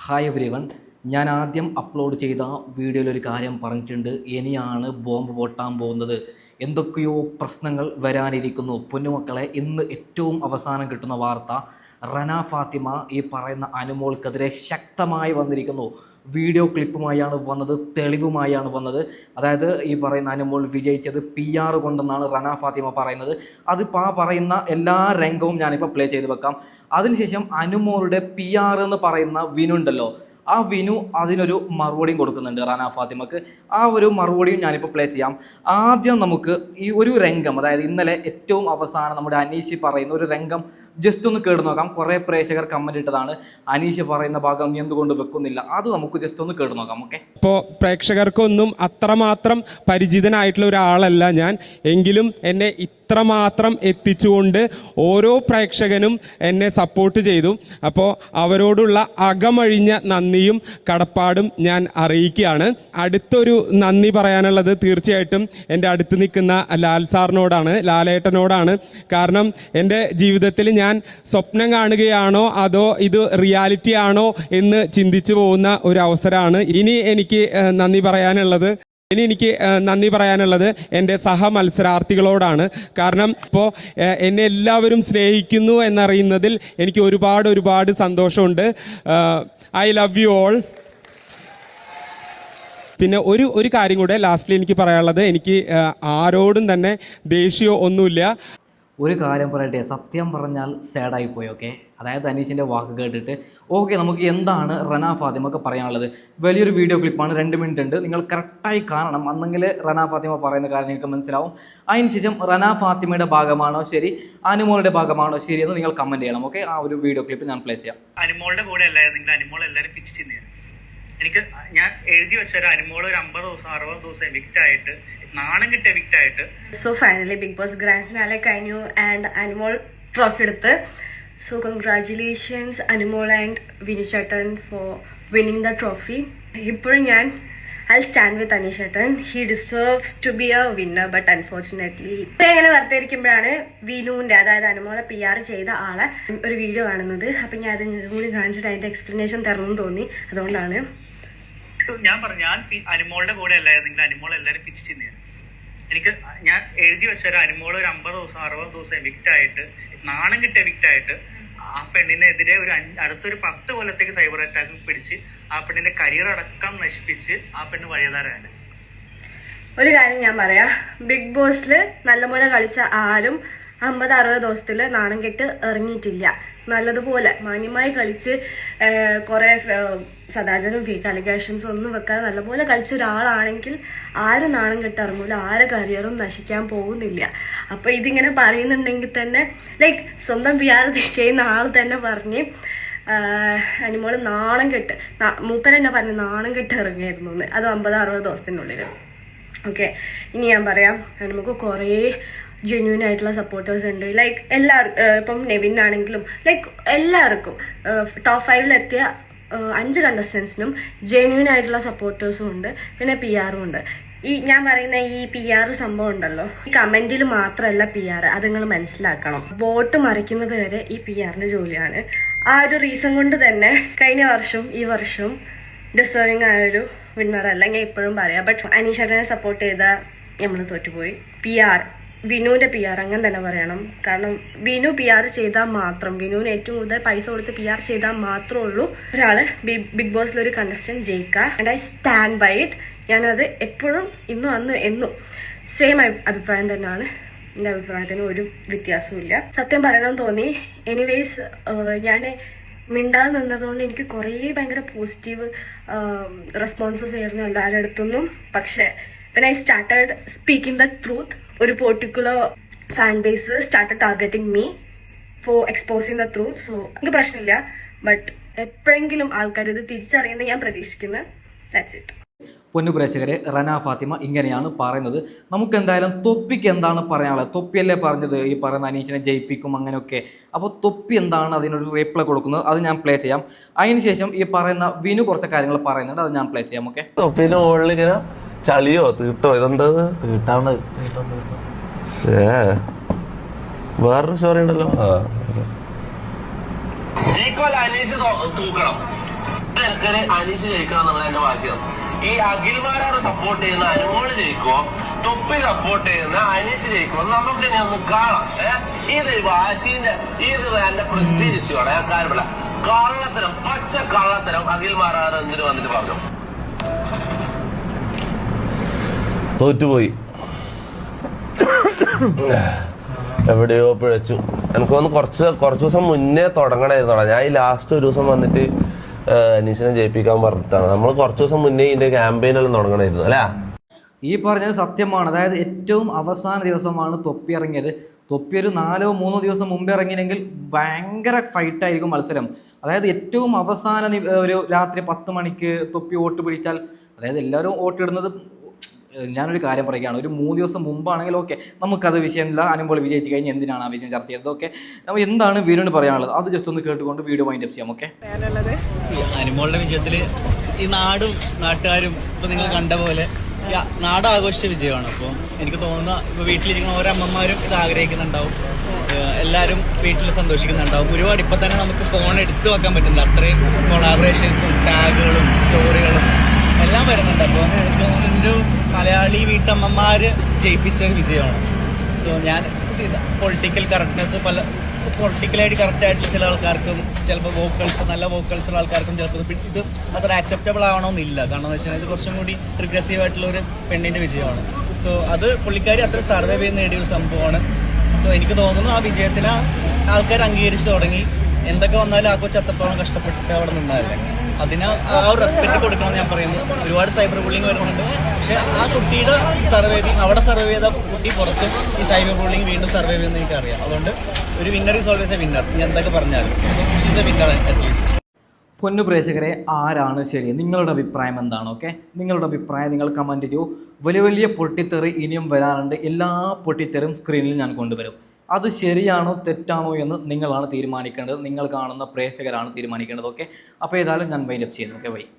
Hi everyone, ഞാൻ ആദ്യം upload ചെയ്ത വീഡിയോയിലൊരു കാര്യം പറഞ്ഞിട്ടുണ്ട്. ഇനിയാണ് ബോംബ് പൊട്ടാൻ പോകുന്നത്. എന്തൊക്കെയോ പ്രശ്നങ്ങൾ വരാനിരിക്കുന്നു. പൊന്നുമക്കളെ, ഇന്ന് ഏറ്റവും അവസാനം കിട്ടുന്ന വാർത്ത, റന ഫാത്തിമ ഈ പറയുന്ന അനുമോൾക്കെതിരെ ശക്തമായി വന്നിരിക്കുന്നു. വീഡിയോ ക്ലിപ്പുമായാണ് വന്നത്, തെളിവുമായാണ് വന്നത്. അതായത് ഈ പറയുന്ന അനുമോൾ വിജയിച്ചത് PR കൊണ്ടെന്നാണ് റന ഫാത്തിമ പറയുന്നത്. അതിപ്പോൾ ആ പറയുന്ന എല്ലാ രംഗവും ഞാനിപ്പോൾ പ്ലേ ചെയ്ത് വെക്കാം. അതിനുശേഷം അനുമോളുടെ PR എന്ന് പറയുന്ന വിനു ഉണ്ടല്ലോ, ആ വിനു അതിനൊരു മറുപടിയും കൊടുക്കുന്നുണ്ട് റന ഫാത്തിമക്ക്. ആ ഒരു മറുപടിയും ഞാനിപ്പോൾ പ്ലേ ചെയ്യാം. ആദ്യം നമുക്ക് ഈ ഒരു രംഗം, അതായത് ഇന്നലെ ഏറ്റവും അവസാനം നമ്മുടെ അനീഷ് പറയുന്ന ഒരു രംഗം ജസ്റ്റ് ഒന്ന് കേട്ട് നോക്കാം. കുറേ പ്രേക്ഷകർ കമൻറ്റ് ഇട്ടതാണ്, അനീഷ് പറയുന്ന ഭാഗം നീ എന്തുകൊണ്ട് വെക്കുന്നില്ല. അത് നമുക്ക് ജസ്റ്റ് ഒന്ന് കേട്ട് നോക്കാം. ഓക്കെ, ഇപ്പോൾ പ്രേക്ഷകർക്കൊന്നും അത്രമാത്രം പരിചിതനായിട്ടുള്ള ഒരാളല്ല ഞാൻ, എങ്കിലും എന്നെ ഇത്രമാത്രം എത്തിച്ചുകൊണ്ട് ഓരോ പ്രേക്ഷകനും എന്നെ സപ്പോർട്ട് ചെയ്തു. അപ്പോൾ അവരോടുള്ള അകമഴിഞ്ഞ നന്ദിയും കടപ്പാടും ഞാൻ അറിയിക്കുകയാണ്. അടുത്തൊരു നന്ദി പറയാനുള്ളത് തീർച്ചയായിട്ടും എൻ്റെ അടുത്ത് നിൽക്കുന്ന ലാലേട്ടനോടാണ്. കാരണം എൻ്റെ ജീവിതത്തിൽ ഞാൻ സ്വപ്നം കാണുകയാണോ അതോ ഇത് റിയാലിറ്റി ആണോ എന്ന് ചിന്തിച്ചു പോകുന്ന ഒരു അവസരമാണ്. ഇനി എനിക്ക് നന്ദി പറയാനുള്ളത് എൻ്റെ സഹമത്സരാർത്ഥികളോടാണ്. കാരണം ഇപ്പോൾ എന്നെ എല്ലാവരും സ്നേഹിക്കുന്നു എന്നറിയുന്നതിൽ എനിക്ക് ഒരുപാട് സന്തോഷമുണ്ട്. I love you all. പിന്നെ ഒരു കാര്യം കൂടെ ലാസ്റ്റിൽ എനിക്ക് പറയാനുള്ളത്, എനിക്ക് ആരോടും തന്നെ ദേഷ്യമോ ഒന്നുമില്ല. ഒരു കാര്യം പറയട്ടെ, സത്യം പറഞ്ഞാൽ സാഡായിപ്പോയി. ഓക്കെ, അതായത് അനീഷിൻ്റെ വാക്ക് കേട്ടിട്ട്. ഓക്കെ, നമുക്ക് എന്താണ് റന ഫാത്തിമക്ക് പറയാനുള്ളത്? വലിയൊരു വീഡിയോ ക്ലിപ്പാണ്, 2 മിനിറ്റ് ഉണ്ട്. നിങ്ങൾ കറക്റ്റായി കാണണം, അന്നെങ്കിൽ റന ഫാത്തിമ പറയുന്ന കാര്യം നിങ്ങൾക്ക് മനസ്സിലാവും. അതിനുശേഷം റന ഫാത്തിമയുടെ ഭാഗമാണോ ശരി, അനുമോളുടെ ഭാഗമാണോ ശരി എന്ന് നിങ്ങൾ കമൻറ്റ് ചെയ്യണം. ഓക്കെ, ആ ഒരു വീഡിയോ ക്ലിപ്പ് ഞാൻ പ്ലേ ചെയ്യാം. അനുമോളുടെ കൂടെ അല്ലായിരുന്നെങ്കിൽ അനുമോൾ എല്ലാവരും പിച്ച് ചെയ്യുന്നതാണ്. ഞാൻ എഴുതി വെച്ചൊരു അനുമോൾ ഒരു 50 ദിവസം 60 ദിവസം എവിക്റ്റ് ആയിട്ട്, നാണം കിട്ടി എവിക്റ്റ് ആയിട്ട്. So finally big boss grand finale കഴിഞ്ഞു ആൻഡ് അനുമോൾ ട്രോഫി എടുത്ത്. So congratulations Anumol and Vinu ചേട്ടൻ ഫോർ വിന്നിങ് ദ ട്രോഫി. ഇപ്പോഴും ഞാൻ ഐ സ്റ്റാൻഡ് വിത്ത് അനീഷ് ചേട്ടൻ. He deserves to be a winner, but unfortunately ഇങ്ങനെ വെറുതെ ഇരിക്കുമ്പോഴാണ് വിനുവിന്റെ, അതായത് അനുമോളെ PR ചെയ്ത ആളെ ഒരു വീഡിയോ കാണുന്നത്. അപ്പൊ ഞാൻ അത് കൂടി കാണിച്ചിട്ട് അതിന്റെ എക്സ്പ്ലനേഷൻ തരണമെന്ന് തോന്നി, അതുകൊണ്ടാണ്. ഞാൻ അനുമോളുടെ കൂടെ അല്ലായിരുന്നെങ്കിൽ അനുമോൾ എല്ലാവരും പിച്ച് ചെയ്യുന്നതാണ്. ഞാൻ എഴുതി വെച്ചൊരു അനുമോൾ ഒരു 50 ദിവസം 60 ദിവസം എവിക്റ്റ് ആയിട്ട്, നാണം കിട്ടി എവിക്റ്റ് ആയിട്ട്, ആ പെണ്ണിനെതിരെ അടുത്തൊരു 10 കൊല്ലത്തേക്ക് സൈബർ അറ്റാക്ക് പിടിച്ച് ആ പെണ്ണിന്റെ കരിയർ അടക്കം നശിപ്പിച്ച് ആ പെണ്ണ് വഴിയതാരാണ്. ഒരു കാര്യം ഞാൻ പറയാം, ബിഗ് ബോസിൽ നല്ലപോലെ കളിച്ച ആരും 50-60 ദിവസത്തിൽ നാണം കെട്ട് ഇറങ്ങിയിട്ടില്ല. നല്ലതുപോലെ മാന്യമായി കളിച്ച് കുറെ സദാചാരം ഫേക്ക് അലിഗേഷൻസ് ഒന്നും വെക്കാതെ നല്ലപോലെ കളിച്ച ഒരാളാണെങ്കിൽ ആരും നാണം കെട്ട് ഇറങ്ങൂല, ആരെ കരിയറും നശിക്കാൻ പോകുന്നില്ല. അപ്പൊ ഇതിങ്ങനെ പറയുന്നുണ്ടെങ്കിൽ തന്നെ ലൈക്ക് സ്വന്തം PR ചെയ്യുന്ന ആൾ തന്നെ പറഞ്ഞ് അനുമോള് നാണം കെട്ട്, മൂപ്പരെന്നെ പറഞ്ഞു നാണം കെട്ട് ഇറങ്ങിയായിരുന്നു എന്ന്, അത് 50-60 ദിവസത്തിനുള്ളിൽ. ഓക്കെ, ഇനി ഞാൻ പറയാം, നമുക്ക് കുറേ ജെന്യൂൻ ആയിട്ടുള്ള സപ്പോർട്ടേഴ്സ് ഉണ്ട്. ലൈക്ക് എല്ലാവർക്കും, ഇപ്പം നെവിനാണെങ്കിലും ലൈക്ക് എല്ലാവർക്കും ടോപ്പ് 5-ലെത്തിയ 5 കണ്ടസ്റ്റൻസിനും ജെന്യൂൻ ആയിട്ടുള്ള സപ്പോർട്ടേഴ്സും ഉണ്ട്, പിന്നെ PR ഉണ്ട്. ഈ ഞാൻ പറയുന്ന ഈ PR സംഭവം ഉണ്ടല്ലോ, ഈ കമന്റിൽ മാത്രമല്ല PR, അത് നിങ്ങൾ മനസ്സിലാക്കണം. വോട്ട് മറിക്കുന്നത് വരെ ഈ PRന്റെ ജോലിയാണ്. ആ ഒരു റീസൺ കൊണ്ട് തന്നെ കഴിഞ്ഞ വർഷവും ഈ വർഷവും ഡിസേർവിംഗ് ആയൊരു വിന്നർ അല്ല ഞാൻ ഇപ്പോഴും പറയാം. ബട്ട് അനീഷേട്ടനെ സപ്പോർട്ട് ചെയ്ത നമ്മൾ തോറ്റുപോയി. വിനുവിന്റെ PR അങ്ങനെ തന്നെ പറയണം. കാരണം വിനു PR ചെയ്താൽ മാത്രം, വിനുവിന് ഏറ്റവും കൂടുതൽ പൈസ കൊടുത്ത് PR ചെയ്താൽ മാത്രമേ ഉള്ളൂ ഒരാള് ബിഗ് ബോസിൽ ഒരു കണ്ടസ്റ്റന്റ് ജയിക്കുക. And I stand by it. ഞാനത് എപ്പോഴും ഇന്നും അന്ന് എന്നും സെയിം അഭിപ്രായം തന്നെയാണ്. എൻ്റെ അഭിപ്രായത്തിന് ഒരു വ്യത്യാസവും ഇല്ല. സത്യം പറയണമെന്ന് തോന്നി. എനിവേസ്, ഞാൻ മിണ്ടാതെ നിന്നതുകൊണ്ട് എനിക്ക് കുറേ ഭയങ്കര പോസിറ്റീവ് റെസ്പോൺസസ് ആയിരുന്നു എല്ലാവരുടെ അടുത്തുനിന്നും. പക്ഷെ when I started speaking the truth, ഒരു particular fan base started targeting me for exposing the truth. So എനിക്ക് പ്രശ്നമില്ല, ബട്ട് എപ്പോഴെങ്കിലും ആൾക്കാർ ഇത് തിരിച്ചറിയുന്നത് ഞാൻ പ്രതീക്ഷിക്കുന്നത്. That's it. പൊന്നു പ്രേക്ഷകരെ, റന ഫാത്തിമ ഇങ്ങനെയാണ് പറയുന്നത്. നമുക്ക് എന്തായാലും തൊപ്പിക്ക് എന്താണ് പറയാനുള്ളത്? തൊപ്പിയല്ലേ പറഞ്ഞത് ഈ പറയുന്ന അനീഷിനെ ജയിപ്പിക്കും അങ്ങനെയൊക്കെ. അപ്പോൾ തൊപ്പി എന്താണ് അതിനൊരു റീപ്ലൈ കൊടുക്കുന്നത്, അത് ഞാൻ പ്ലേ ചെയ്യാം. അതിനുശേഷം ഈ പറയുന്ന വിനു കുറച്ച് കാര്യങ്ങൾ പറയുന്നുണ്ട്, അത് ഞാൻ പ്ലേ ചെയ്യാം. ഓക്കെ, തൊപ്പിന്റെ മുകളിൽ ഇങ്ങനെ ചളിയോ തീട്ടോ ഇതെന്താ തീട്ടാണ്? വേറൊരു സ്റ്റോറി ഉണ്ടല്ലോ. ഈക്വൽ അനീഷ് തൂക്കണം. എനിക്കൊരു അനീഷ് ജയിക്കണം എന്നുള്ള എന്റെ വാശിയാണ്. ഈ അഖിൽമാരാണ് സപ്പോർട്ട് ചെയ്യുന്ന അനുമോള് ജയിക്കുമോ, തൊപ്പി സപ്പോർട്ട് ചെയ്യുന്ന അനീഷ് ജയിക്കുമോ, നമുക്ക് ഇനി ഒന്ന് കാണാം. ഇത് വാശിന്റെ ഇത് എന്റെ പ്രസ്റ്റീജ് ഇഷ്യൂ ആണ്. ഞാൻ കാര്യമില്ല, കള്ളത്തരം, പച്ച കള്ളത്തരം അഖിൽമാരാണ് എന്തിനു വന്നിട്ട് പറഞ്ഞു. തോറ്റുപോയി, എവിടെയോ പിഴച്ചു. എനിക്ക് തോന്നുന്നു കുറച്ച് ദിവസം മുന്നേ തുടങ്ങണമായിരുന്നോളാം. ഞാൻ ഈ ലാസ്റ്റ് ഒരു ദിവസം വന്നിട്ട് അനീഷിനെ ജയിപ്പിക്കാൻ പറഞ്ഞിട്ടാണ്. നമ്മൾ കുറച്ച് ദിവസം മുന്നേ ഇതിന്റെ ക്യാമ്പയിനെല്ലാം തുടങ്ങണമായിരുന്നു അല്ലേ? ഈ പറഞ്ഞത് സത്യമാണ്. അതായത് ഏറ്റവും അവസാന ദിവസമാണ് തൊപ്പി ഇറങ്ങിയത്. തൊപ്പി ഒരു 4-3 ദിവസം മുമ്പ് ഇറങ്ങിയെങ്കിൽ ഭയങ്കര ഫൈറ്റായിരിക്കും മത്സരം. അതായത് ഏറ്റവും അവസാന ഒരു രാത്രി 10 മണിക്ക് തൊപ്പി വോട്ട് പിടിച്ചാൽ, അതായത് എല്ലാവരും വോട്ടിടുന്നത്, ഞാനൊരു കാര്യം പറയുകയാണ്, ഒരു 3 ദിവസം മുമ്പാണെങ്കിൽ ഓക്കെ, നമുക്കത് വിഷയമില്ല, അനുമ്പോൾ വിജയിച്ച് കഴിഞ്ഞ് എന്തിനാണ് ആ വിഷയം ചർച്ച ചെയ്തത്. ഓക്കെ, നമ്മൾ എന്താണ് വീടിന് പറയാനുള്ളത് അത് ജസ്റ്റ് ഒന്ന് കേട്ടുകൊണ്ട് വീഡിയോ വൈൻഡ് അപ്പ് ചെയ്യാം. ഓക്കെ, അനുമോളുടെ വിജയത്തിൽ ഈ നാടും നാട്ടുകാരും ഇപ്പൊ നിങ്ങൾ കണ്ട പോലെ നാട് ആഘോഷിച്ച വിജയമാണ്. അപ്പോൾ എനിക്ക് തോന്നുന്ന ഇപ്പോൾ വീട്ടിലിരിക്കുന്ന ഓരോ അമ്മമാരും ഇത് ആഗ്രഹിക്കുന്നുണ്ടാവും, എല്ലാവരും വീട്ടിൽ സന്തോഷിക്കുന്നുണ്ടാവും. ഒരുപാട് ഇപ്പം തന്നെ നമുക്ക് ഫോൺ എടുത്തു വെക്കാൻ പറ്റുന്നില്ല, അത്രയും കൊളാബറേഷൻസും ടാഗുകളും സ്റ്റോറികളും എല്ലാം വരുന്നുണ്ട്. അപ്പോൾ എനിക്ക് തോന്നുന്നു ഒരു മലയാളി വീട്ടമ്മമാര് ജയിപ്പിച്ച ഒരു വിജയമാണ്. സോ ഞാൻ പൊളിറ്റിക്കൽ കറക്റ്റ്നെസ്, പൊളിറ്റിക്കലായിട്ട് കറക്റ്റായിട്ട് ചില ആൾക്കാർക്കും ചിലപ്പോൾ നല്ല വോക്കൾസുള്ള ആൾക്കാർക്കും ചിലപ്പോൾ ഇത് അത്ര ആക്സെപ്റ്റബിൾ ആവണമെന്നില്ല. കാരണം എന്ന് വെച്ചാൽ ഇത് കുറച്ചും കൂടി റിഗ്രസീവ് ആയിട്ടുള്ള ഒരു പെണ്ണിന്റെ വിജയമാണ്. സോ അത് പുള്ളിക്കാരി അത്ര സർവൈവ് ചെയ്ത് നേടിയൊരു സംഭവമാണ്. സോ എനിക്ക് തോന്നുന്നു ആ വിജയത്തിന് ആൾക്കാർ അംഗീകരിച്ചു തുടങ്ങി. എന്തൊക്കെ വന്നാലും ആ കൊച്ചു അത്രത്തോളം കഷ്ടപ്പെട്ടിട്ട് അവിടെ നിന്നതല്ലേ, അതിന് ആ ഒരു റെസ്പെക്ട് കൊടുക്കണമെന്ന് ഞാൻ പറയുന്നു. ഒരുപാട് സൈബർ ബുള്ളിങ് വരുന്നുണ്ട്, പക്ഷെ ആ കുട്ടിയുടെ അവിടെ സർവൈവ് ചെയ്ത കുട്ടി പുറത്തും ഈ സൈബർ ബുള്ളിങ് വീണ്ടും സർവൈവ് ചെയ്യുമെന്ന് എനിക്കറിയാം. അതുകൊണ്ട് ഒരു winner is always A winner. ഞാൻ എന്തൊക്കെ പറഞ്ഞാലും ഷീസ് എ വിന്നർ അറ്റ്ലീസ്റ്റ്. പൊന്നു പ്രേക്ഷകരെ, ആരാണ് ശരി? നിങ്ങളുടെ അഭിപ്രായം എന്താണ്? ഓക്കെ, നിങ്ങളുടെ അഭിപ്രായം നിങ്ങൾ കമൻറ്റ് ചെയ്യൂ. വലിയ വലിയ പൊട്ടിത്തെറി ഇനിയും വരാറുണ്ട്. എല്ലാ പൊട്ടിത്തെറും സ്ക്രീനിൽ ഞാൻ കൊണ്ടുവരും. അത് ശരിയാണോ തെറ്റാണോ എന്ന് നിങ്ങളാണ് തീരുമാനിക്കേണ്ടത്. നിങ്ങൾ കാണുന്ന പ്രേക്ഷകരാണ് തീരുമാനിക്കേണ്ടത്. ഓക്കെ, അപ്പോൾ ഏതായാലും ഞാൻ വൈൻഡ് അപ്പ് ചെയ്യുന്നു. Okay, by.